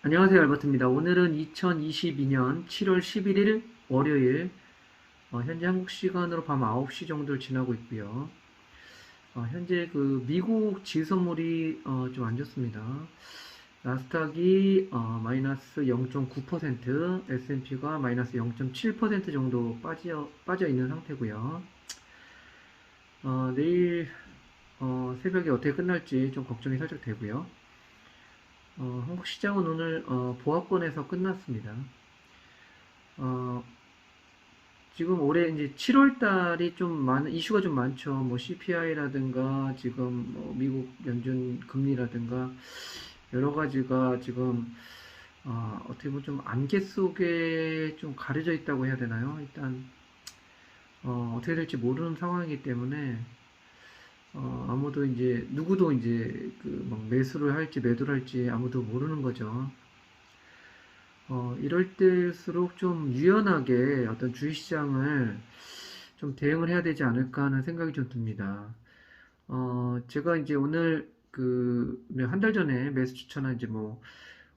안녕하세요, 알버트입니다. 오늘은 2022년 7월 11일 월요일, 현재 한국 시간으로 밤 9시 정도를 지나고 있고요. 현재 그 미국 지수선물이 좀 안 좋습니다. 나스닥이 마이너스 0.9%, S&P가 마이너스 0.7% 정도 빠져 있는 상태고요. 내일 새벽에 어떻게 끝날지 좀 걱정이 살짝 되고요. 한국 시장은 오늘 보합권에서 끝났습니다. 어, 지금 올해 이제 7월 달이 좀 이슈가 좀 많죠. 뭐 CPI라든가 지금 뭐 미국 연준 금리라든가 여러 가지가 지금 어떻게 보면 좀 안개 속에 좀 가려져 있다고 해야 되나요? 일단 어떻게 될지 모르는 상황이기 때문에 아무도 이제 누구도 이제 그 막 매수를 할지 매도를 할지 아무도 모르는 거죠. 이럴 때일수록 좀 유연하게 어떤 주식시장을 좀 대응을 해야 되지 않을까 하는 생각이 좀 듭니다. 제가 이제 오늘 한 달 전에 매수 추천한 이제 뭐,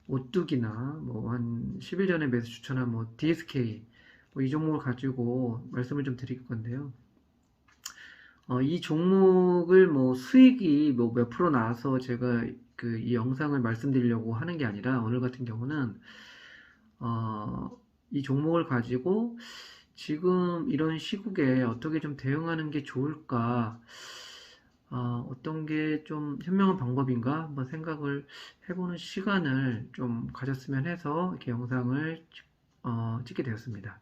오뚜기나 뭐, 한 10일 전에 매수 추천한 뭐, DSK, 뭐, 이 종목을 가지고 말씀을 좀 드릴 건데요. 이 종목을 뭐, 수익이 뭐, 몇 프로 나와서 제가 이 영상을 말씀드리려고 하는 게 아니라, 오늘 같은 경우는 어, 이 종목을 가지고 지금 이런 시국에 어떻게 좀 대응하는 게 좋을까, 어떤 게 좀 현명한 방법인가 한번 생각을 해보는 시간을 좀 가졌으면 해서 이렇게 영상을 찍게 되었습니다.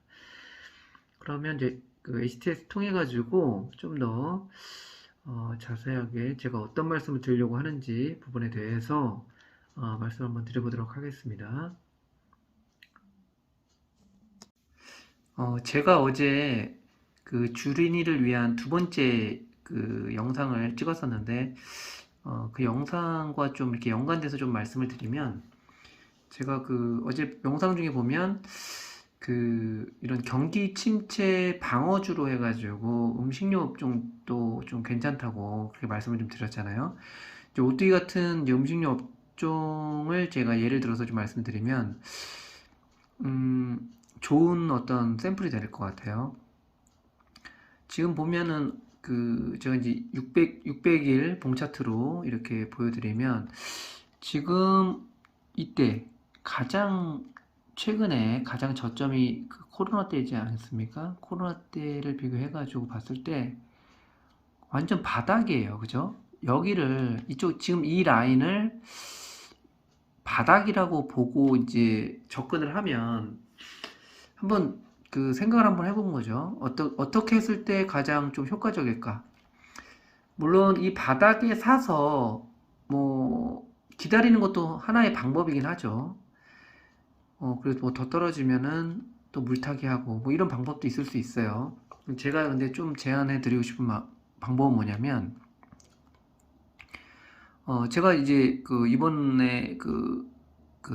그러면 이제 그 HTS 통해 가지고 좀 더 자세하게 제가 어떤 말씀을 드리려고 하는지 부분에 대해서 말씀 한번 드려보도록 하겠습니다. 제가 어제 그 주린이를 위한 두 번째 그 영상을 찍었었는데, 그 영상과 좀 이렇게 연관돼서 좀 말씀을 드리면, 제가 그 어제 영상 중에 보면, 이런 경기 침체 방어주로 해가지고 음식료 업종도 좀 괜찮다고 그렇게 말씀을 좀 드렸잖아요. 이제 오뚜기 같은 이제 음식료 업종을 제가 예를 들어서 좀 말씀드리면, 좋은 어떤 샘플이 될 것 같아요. 지금 보면은 제가 이제 600일 봉차트로 이렇게 보여드리면 지금 이때 가장 최근에 가장 저점이 그 코로나 때이지 않습니까? 코로나 때를 비교해가지고 봤을 때 완전 바닥이에요. 그죠? 여기를 지금 이 라인을 바닥이라고 보고 이제 접근을 하면 한번 생각을 한번 해본 거죠. 어떻게 했을 때 가장 좀 효과적일까? 물론 이 바닥에 사서 뭐 기다리는 것도 하나의 방법이긴 하죠. 그래도 뭐 더 떨어지면은 또 물타기 하고 뭐 이런 방법도 있을 수 있어요. 제가 근데 좀 제안해 드리고 싶은 방법은 뭐냐면, 제가 이제 이번에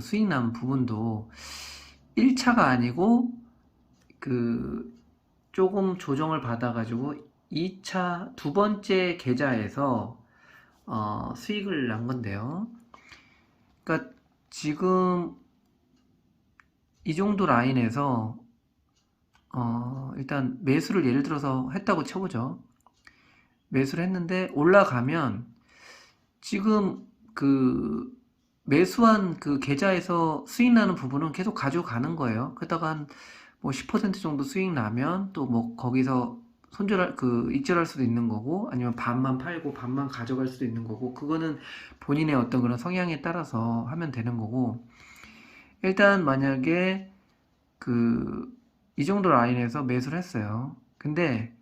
수익 난 부분도 1차가 아니고 조금 조정을 받아가지고 2차 두 번째 계좌에서 수익을 난 건데요. 그러니까 지금 이 정도 라인에서 일단 매수를 예를 들어서 했다고 쳐보죠. 매수를 했는데 올라가면 지금 매수한 계좌에서 수익 나는 부분은 계속 가져가는 거예요. 그러다가 한 뭐 10% 정도 수익 나면 또 뭐 거기서 익절할 수도 있는 거고, 아니면 반만 팔고 반만 가져갈 수도 있는 거고, 그거는 본인의 어떤 그런 성향에 따라서 하면 되는 거고, 일단 만약에 이 정도 라인에서 매수를 했어요. 근데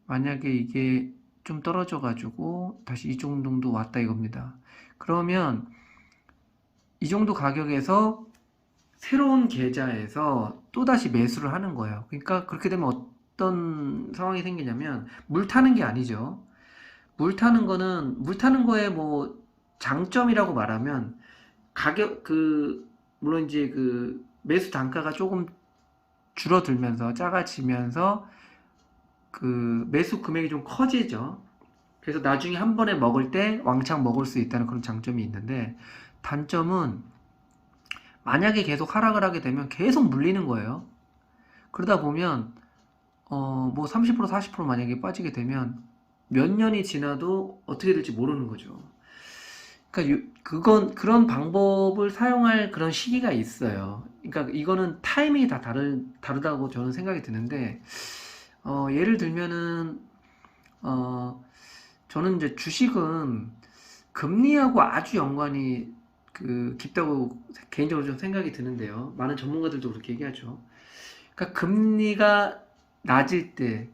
만약에 이게 좀 떨어져 가지고 다시 이 정도 왔다 이겁니다. 그러면 이 정도 가격에서 새로운 계좌에서 또다시 매수를 하는 거예요. 그러니까 그렇게 되면 어떤 상황이 생기냐면, 물 타는 게 아니죠. 물 타는 거에 뭐 장점이라고 말하면, 가격 물론 이제 매수 단가가 조금 줄어들면서 작아지면서 매수 금액이 좀 커지죠. 그래서 나중에 한 번에 먹을 때 왕창 먹을 수 있다는 그런 장점이 있는데, 단점은 만약에 계속 하락을 하게 되면 계속 물리는 거예요. 그러다 보면 뭐 30% 40% 만약에 빠지게 되면 몇 년이 지나도 어떻게 될지 모르는 거죠. 그러니까 그런 방법을 사용할 그런 시기가 있어요. 그러니까 이거는 타이밍이 다 다르다고 저는 생각이 드는데, 예를 들면은, 저는 이제 주식은 금리하고 아주 연관이 깊다고 개인적으로 좀 생각이 드는데요. 많은 전문가들도 그렇게 얘기하죠. 그러니까 낮을 때,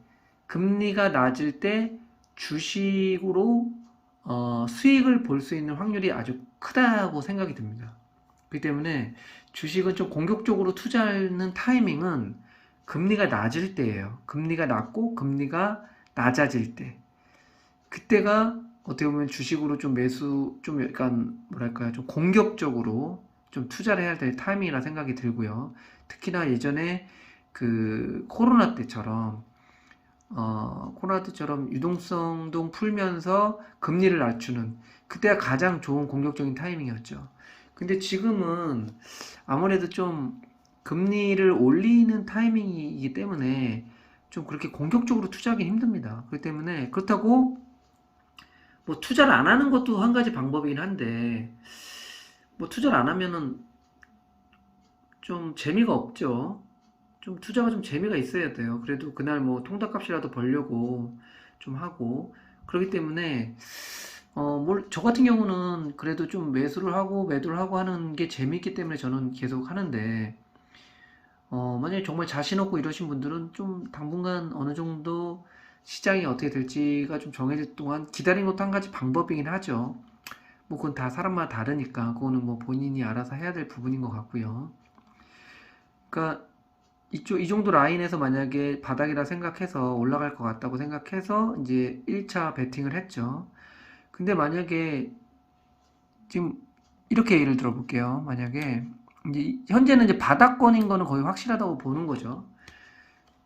금리가 낮을 때 주식으로 수익을 볼 수 있는 확률이 아주 크다고 생각이 듭니다. 그렇기 때문에 주식은 좀 공격적으로 투자하는 타이밍은 금리가 낮을 때예요. 금리가 낮고 금리가 낮아질 때. 그때가 어떻게 보면 주식으로 좀 좀 약간 뭐랄까요, 좀 공격적으로 좀 투자를 해야 될 타이밍이라 생각이 들고요. 특히나 예전에 코로나 때처럼 유동성도 풀면서 금리를 낮추는 그때가 가장 좋은 공격적인 타이밍이었죠. 근데 지금은 아무래도 좀 금리를 올리는 타이밍이기 때문에 좀 그렇게 공격적으로 투자하기 힘듭니다. 그렇기 때문에 그렇다고 뭐 투자를 안 하는 것도 한 가지 방법이긴 한데 뭐 투자를 안 하면은 좀 재미가 없죠. 좀 투자가 좀 재미가 있어야 돼요. 그래도 그날 뭐 통닭값이라도 벌려고 좀 하고 그렇기 때문에 저 같은 경우는 그래도 좀 매수를 하고 매도를 하고 하는 게 재미있기 때문에 저는 계속 하는데 만약에 정말 자신 없고 이러신 분들은 좀 당분간 어느 정도 시장이 어떻게 될지가 좀 정해질 동안 기다리는 것도 한 가지 방법이긴 하죠. 뭐 그건 다 사람마다 다르니까 그거는 뭐 본인이 알아서 해야 될 부분인 것 같고요. 그러니까 이 정도 라인에서 만약에 바닥이라 생각해서 올라갈 것 같다고 생각해서 이제 1차 베팅을 했죠. 근데 만약에 지금 이렇게 예를 들어 볼게요. 만약에 이제 현재는 이제 바닥권인 거는 거의 확실하다고 보는 거죠.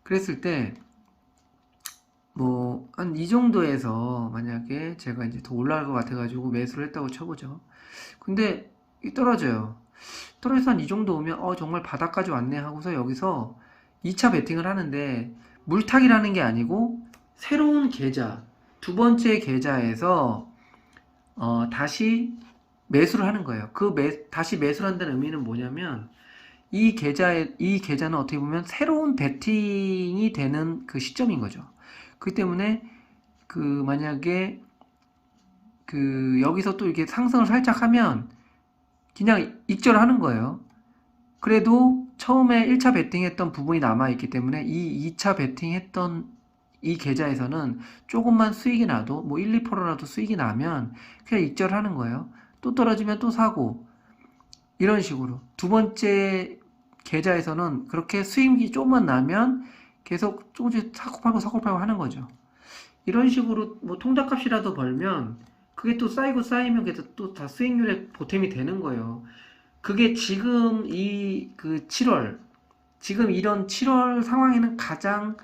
그랬을 때 뭐 한 이 정도에서 만약에 제가 이제 더 올라갈 것 같아가지고 매수를 했다고 쳐보죠. 근데 떨어져요. 떨어져서 한 이 정도 오면 정말 바닥까지 왔네 하고서 여기서 2차 베팅을 하는데 물타기라는 게 아니고 새로운 계좌, 두 번째 계좌에서 다시 매수를 하는 거예요. 다시 매수를 한다는 의미는 뭐냐면 이 계좌는 어떻게 보면 새로운 베팅이 되는 그 시점인 거죠. 그렇기 때문에 만약에 여기서 또 이렇게 상승을 살짝 하면 그냥 익절을 하는 거예요. 그래도 처음에 1차 베팅했던 부분이 남아있기 때문에 이 2차 베팅했던 이 계좌에서는 조금만 수익이 나도 뭐 1, 2%라도 수익이 나면 그냥 익절하는 거예요. 또 떨어지면 또 사고 이런 식으로 두 번째 계좌에서는 그렇게 수익이 조금만 나면 계속 조금씩 사고 팔고 하는 거죠. 이런 식으로 뭐 통닭값이라도 벌면 그게 또 쌓이고 쌓이면 또 다 수익률에 보탬이 되는 거예요. 그게 지금 지금 이런 7월 상황에는 가장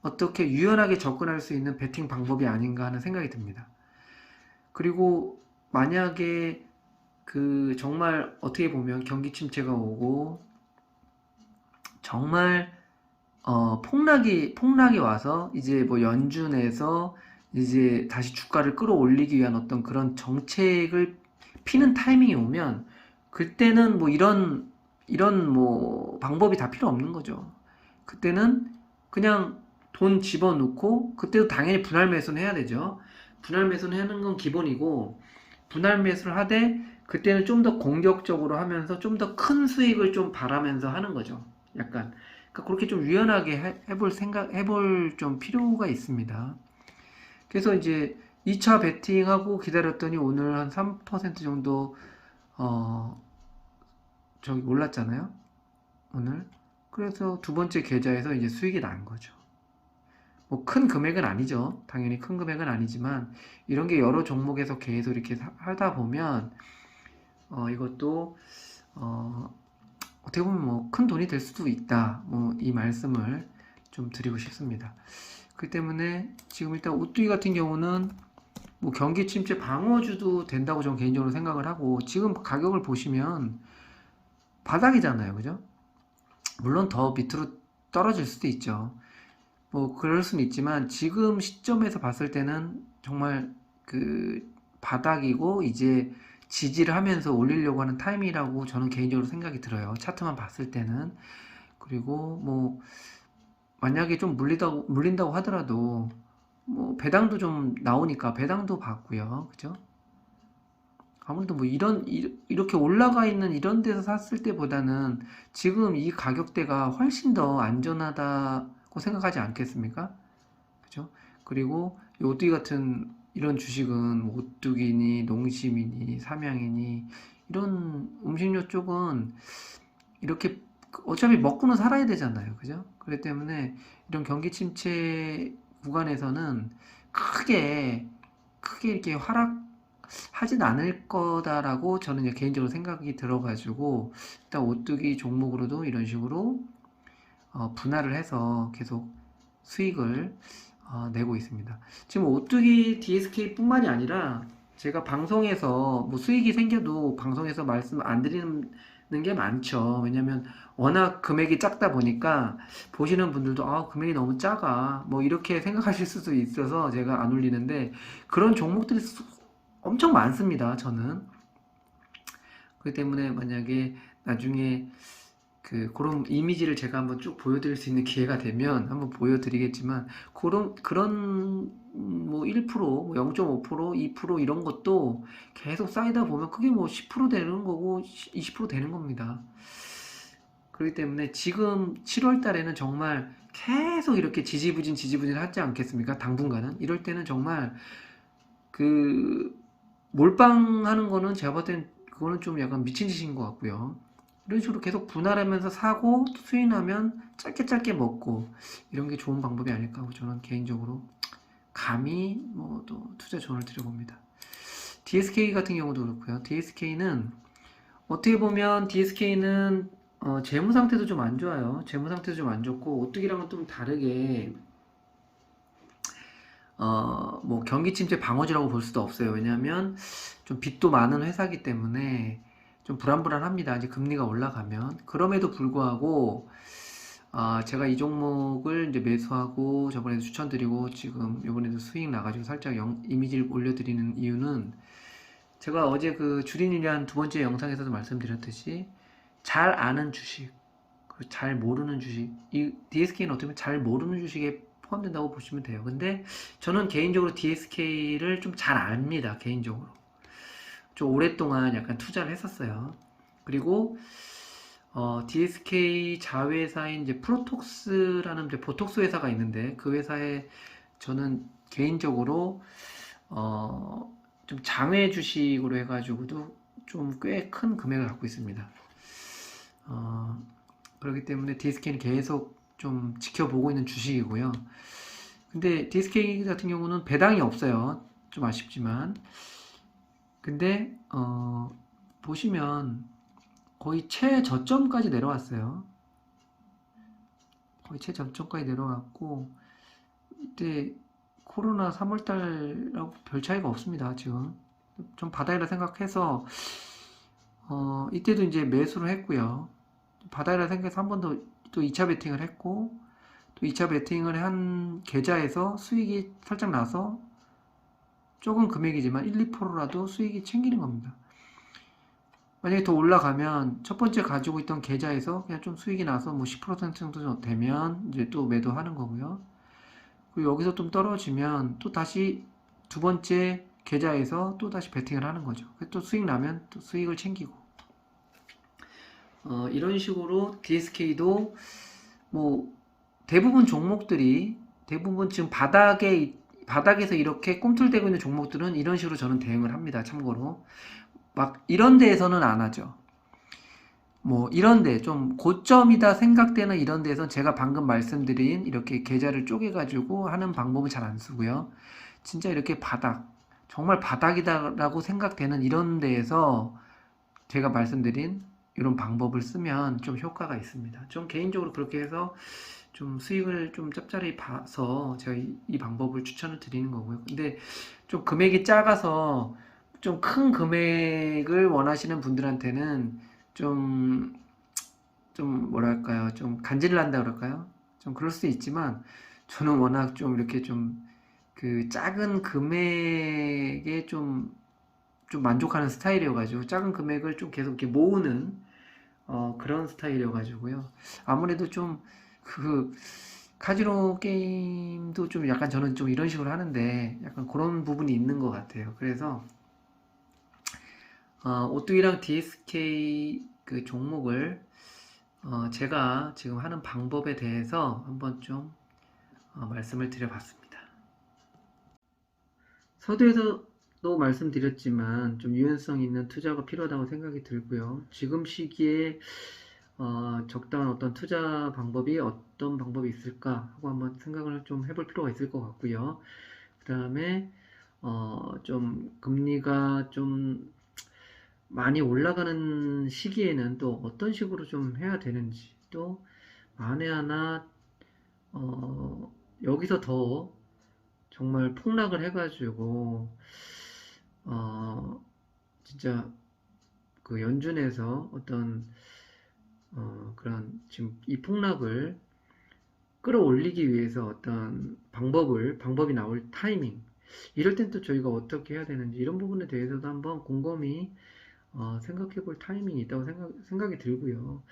어떻게 유연하게 접근할 수 있는 베팅 방법이 아닌가 하는 생각이 듭니다. 그리고 만약에 정말 어떻게 보면 경기 침체가 오고 정말 폭락이 와서 이제 뭐 연준에서 이제 다시 주가를 끌어올리기 위한 어떤 그런 정책을 피는 타이밍이 오면 그때는 뭐 이런 뭐 방법이 다 필요 없는 거죠. 그때는 그냥 돈 집어넣고 그때도 당연히 분할 매수는 해야 되죠. 분할 매수는 하는 건 기본이고 분할 매수를 하되 그때는 좀 더 공격적으로 하면서 좀 더 큰 수익을 좀 바라면서 하는 거죠. 약간 그러니까 그렇게 좀 유연하게 해볼 좀 필요가 있습니다. 그래서 이제 2차 베팅하고 기다렸더니 오늘 한 3% 정도 저기 올랐잖아요. 오늘. 그래서 두 번째 계좌에서 이제 수익이 난 거죠. 뭐 큰 금액은 아니죠. 당연히 큰 금액은 아니지만 이런 게 여러 종목에서 계속 이렇게 하다 보면 이것도 어떻게 보면 뭐 큰 돈이 될 수도 있다. 뭐 이 말씀을 좀 드리고 싶습니다. 그 때문에 지금 일단 오뚜기 같은 경우는 뭐 경기 침체 방어주도 된다고 저는 개인적으로 생각을 하고 지금 가격을 보시면 바닥이잖아요. 그죠? 물론 더 밑으로 떨어질 수도 있죠. 뭐 그럴 수는 있지만 지금 시점에서 봤을 때는 정말 그 바닥이고 이제 지지를 하면서 올리려고 하는 타임이라고 저는 개인적으로 생각이 들어요. 차트만 봤을 때는. 그리고 뭐 만약에 좀 물린다고 하더라도 뭐 배당도 좀 나오니까 배당도 받고요. 그죠? 아무래도 뭐 이렇게 올라가 있는 이런 데서 샀을 때보다는 지금 이 가격대가 훨씬 더 안전하다고 생각하지 않겠습니까? 그죠? 그리고 이 오뚜기 같은 이런 주식은 뭐 오뚜기니 농심이니 삼양이니 이런 음식료 쪽은 이렇게 어차피 먹고는 살아야 되잖아요. 그죠? 그렇기 때문에 이런 경기 침체 구간에서는 크게 이렇게 하진 않을 거다라고 저는 이제 개인적으로 생각이 들어가지고 일단 오뚜기 종목으로도 이런 식으로 분할을 해서 계속 수익을 내고 있습니다. 지금 오뚜기 DSK뿐만이 아니라 제가 방송에서 뭐 수익이 생겨도 방송에서 말씀 안 드리는 게 많죠. 왜냐면 워낙 금액이 작다 보니까 보시는 분들도 금액이 너무 작아 뭐 이렇게 생각하실 수도 있어서 제가 안 올리는데 그런 종목들이 엄청 많습니다. 저는 그렇기 때문에 만약에 나중에 그런 이미지를 제가 한번 쭉 보여드릴 수 있는 기회가 되면 한번 보여드리겠지만 그런 뭐 1%, 뭐 0.5%, 2% 이런 것도 계속 쌓이다 보면 그게 뭐 10% 되는 거고 20% 되는 겁니다. 그렇기 때문에 지금 7월 달에는 정말 계속 이렇게 지지부진 하지 않겠습니까? 당분간은. 이럴 때는 정말 그 몰빵하는 거는 제가 봤을 땐 그거는 좀 약간 미친 짓인 것 같고요. 이런 식으로 계속 분할하면서 사고 수익 나면 짧게 먹고 이런 게 좋은 방법이 아닐까 하고 저는 개인적으로 감히 뭐 또 투자 조언을 드려봅니다. DSK 같은 경우도 그렇고요. DSK는 어떻게 보면 DSK는 재무 상태도 좀 안 좋아요. 재무 상태도 좀 안 좋고 오뚜기랑은 좀 다르게 뭐 경기 침체 방어지라고 볼 수도 없어요. 왜냐하면 좀 빚도 많은 회사이기 때문에 좀 불안합니다. 이제 금리가 올라가면. 그럼에도 불구하고 제가 이 종목을 이제 매수하고 저번에도 추천드리고 지금 이번에도 수익 나가지고 살짝 이미지를 올려드리는 이유는 제가 어제 그 주린이란 두 번째 영상에서도 말씀드렸듯이 잘 아는 주식, 그리고 잘 모르는 주식, 이 DSK는 어떻게 보면 잘 모르는 주식에 포함된다고 보시면 돼요. 근데 저는 개인적으로 DSK를 좀 잘 압니다. 개인적으로. 좀 오랫동안 약간 투자를 했었어요. 그리고 DSK 자회사인 이제 프로톡스라는 이제 보톡스 회사가 있는데 그 회사에 저는 개인적으로 좀 장외 주식으로 해가지고도 좀 꽤 큰 금액을 갖고 있습니다. 그렇기 때문에 DSK는 계속 좀 지켜보고 있는 주식이고요. 근데 DSK 같은 경우는 배당이 없어요. 좀 아쉽지만. 근데 보시면 거의 최저점까지 내려왔어요. 거의 최저점까지 내려왔고 이때 코로나 3월달하고 별 차이가 없습니다. 지금 좀 바닥이라 생각해서 이때도 이제 매수를 했고요. 바닥이라 생각해서 한 번 더 또 2차 베팅을 했고 또 2차 베팅을 한 계좌에서 수익이 살짝 나서 조금 금액이지만 1, 2%라도 수익이 챙기는 겁니다. 만약에 더 올라가면 첫 번째 가지고 있던 계좌에서 그냥 좀 수익이 나서 뭐 10% 정도 되면 이제 또 매도하는 거고요. 그리고 여기서 좀 떨어지면 또 다시 두 번째 계좌에서 또 다시 베팅을 하는 거죠. 또 수익 나면 또 수익을 챙기고 이런 식으로 DSK도 뭐 대부분 종목들이 대부분 지금 바닥에서 이렇게 꿈틀대고 있는 종목들은 이런 식으로 저는 대응을 합니다. 참고로 막 이런 데에서는 안 하죠. 뭐 이런데 좀 고점이다 생각되는 이런 데에서 제가 방금 말씀드린 이렇게 계좌를 쪼개가지고 하는 방법은 잘 안 쓰고요. 진짜 이렇게 정말 바닥이다라고 생각되는 이런 데에서 제가 말씀드린 이런 방법을 쓰면 좀 효과가 있습니다. 좀 개인적으로 그렇게 해서 좀 수익을 좀 짭짤히 봐서 제가 이 방법을 추천을 드리는 거고요. 근데 좀 금액이 작아서 좀 큰 금액을 원하시는 분들한테는 좀 좀 뭐랄까요? 좀 간지를 한다 그럴까요? 좀 그럴 수 있지만 저는 워낙 좀 이렇게 좀 그 작은 금액에 좀 만족하는 스타일이어가지고 작은 금액을 좀 계속 이렇게 모으는 그런 스타일이어가지고요. 아무래도 좀 그 카지노 게임도 좀 약간 저는 좀 이런 식으로 하는데 약간 그런 부분이 있는 것 같아요. 그래서 오뚜기랑 DSK 그 종목을 제가 지금 하는 방법에 대해서 한번 좀 말씀을 드려봤습니다. 서두에서도 말씀드렸지만 좀 유연성 있는 투자가 필요하다고 생각이 들고요. 지금 시기에 적당한 어떤 투자 방법이 어떤 방법이 있을까 하고 한번 생각을 좀 해볼 필요가 있을 것 같고요. 그 다음에 좀 금리가 좀 많이 올라가는 시기에는 또 어떤 식으로 좀 해야 되는지, 또 만에 하나 어, 여기서 더 정말 폭락을 해가지고 어, 진짜 그 연준에서 어떤 그런 지금 이 폭락을 끌어올리기 위해서 어떤 방법이 나올 타이밍, 이럴 땐 또 저희가 어떻게 해야 되는지 이런 부분에 대해서도 한번 곰곰이 생각해 볼 타이밍이 있다고 생각이 들고요.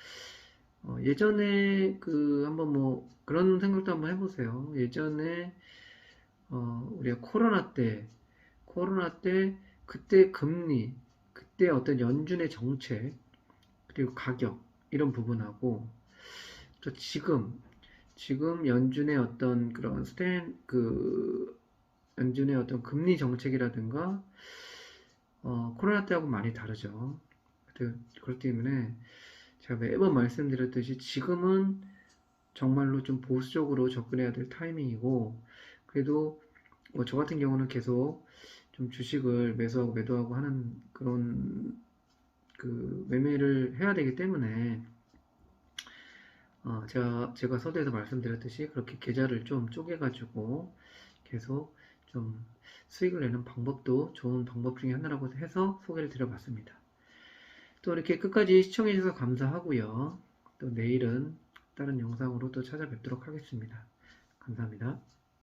예전에 그 한번 뭐 그런 생각도 한번 해보세요. 예전에 우리가 코로나 때 그때 금리, 그때 어떤 연준의 정책, 그리고 가격 이런 부분하고 또 지금 연준의 어떤 그런 연준의 어떤 금리 정책이라든가 코로나 때하고 많이 다르죠. 그렇기 때문에 제가 매번 말씀드렸듯이 지금은 정말로 좀 보수적으로 접근해야 될 타이밍이고, 그래도 뭐저 같은 경우는 계속 좀 주식을 매수하고 매도하고 하는 그런 그 매매를 해야 되기 때문에 제가 서두에서 말씀드렸듯이 그렇게 계좌를 좀 쪼개가지고 계속 좀 수익을 내는 방법도 좋은 방법 중에 하나라고 해서 소개를 드려봤습니다. 또 이렇게 끝까지 시청해주셔서 감사하고요. 또 내일은 다른 영상으로 또 찾아뵙도록 하겠습니다. 감사합니다.